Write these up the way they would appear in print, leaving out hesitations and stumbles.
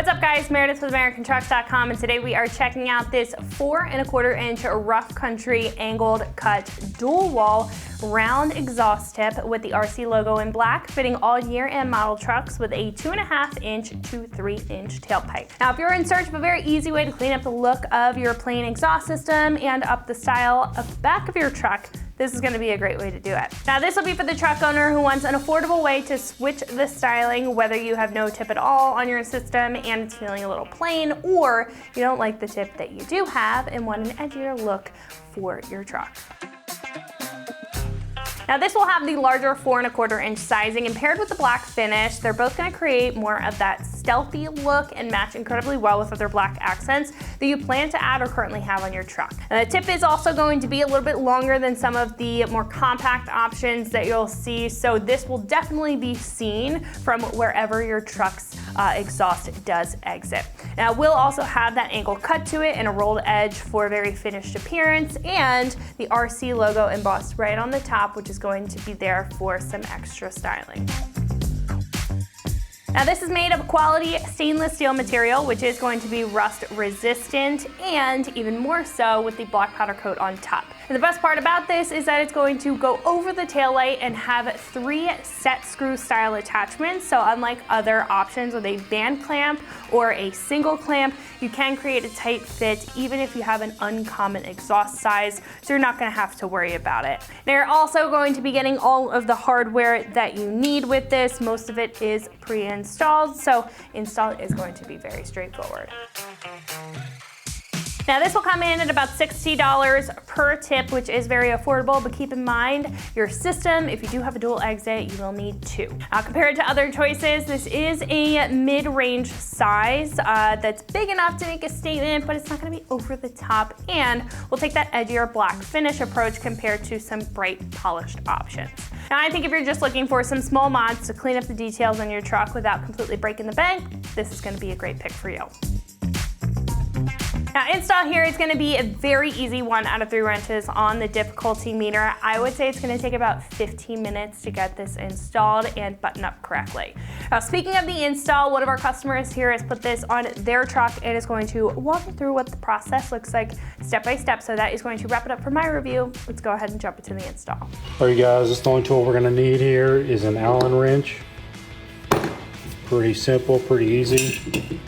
What's up guys, Meredith with AmericanTrucks.com, and today we are checking out this 4¼ inch rough country angled cut dual wall round exhaust tip with the RC logo in black, fitting all year and model trucks with a 2½ inch to 3 inch tailpipe. Now if you're in search of a very easy way to clean up the look of your plain exhaust system and up the style of the back of your truck, this is going to be a great way to do it. Now this will be for the truck owner who wants an affordable way to switch the styling, whether you have no tip at all on your system and it's feeling a little plain, or you don't like the tip that you do have and want an edgier look for your truck. Now this will have the larger 4¼ inch sizing, and paired with the black finish, they're both going to create more of that stealthy look and match incredibly well with other black accents that you plan to add or currently have on your truck. And the tip is also going to be a little bit longer than some of the more compact options that you'll see, so this will definitely be seen from wherever your truck's exhaust does exit. Now it will also have that angle cut to it and a rolled edge for a very finished appearance, and the RC logo embossed right on the top, which is going to be there for some extra styling. Now this is made of quality stainless steel material, which is going to be rust resistant, and even more so with the black powder coat on top. And the best part about this is that it's going to go over the taillight and have 3 set screw style attachments. So unlike other options with a band clamp or a single clamp, you can create a tight fit even if you have an uncommon exhaust size, so you're not going to have to worry about it. Now you're also going to be getting all of the hardware that you need with this. Most of it is pre-installed, so install is going to be very straightforward. Now this will come in at about $60 per tip, which is very affordable, but keep in mind your system, if you do have a dual exit, you will need 2. Compared to other choices, this is a mid-range size that's big enough to make a statement, but it's not going to be over the top, and we'll take that edgier black finish approach compared to some bright polished options. Now I think if you're just looking for some small mods to clean up the details on your truck without completely breaking the bank, this is going to be a great pick for you. Now install here is going to be a very easy 1 out of 3 wrenches on the difficulty meter. I would say it's going to take about 15 minutes to get this installed and button up correctly. Now speaking of the install, one of our customers here has put this on their truck and is going to walk you through what the process looks like step by step. So that is going to wrap it up for my review. Let's go ahead and jump into the install. All right guys, this the only tool we're going to need here is an Allen wrench. Pretty simple, pretty easy.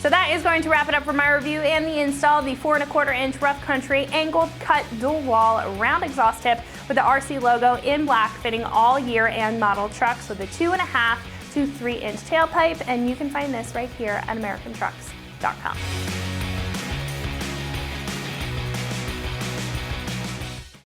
So that is going to wrap it up for my review and the install of the 4¼ inch rough country angled cut dual wall round exhaust tip with the RC logo in black, fitting all year and model trucks with a 2½ to 3 inch tailpipe, and you can find this right here at AmericanTrucks.com.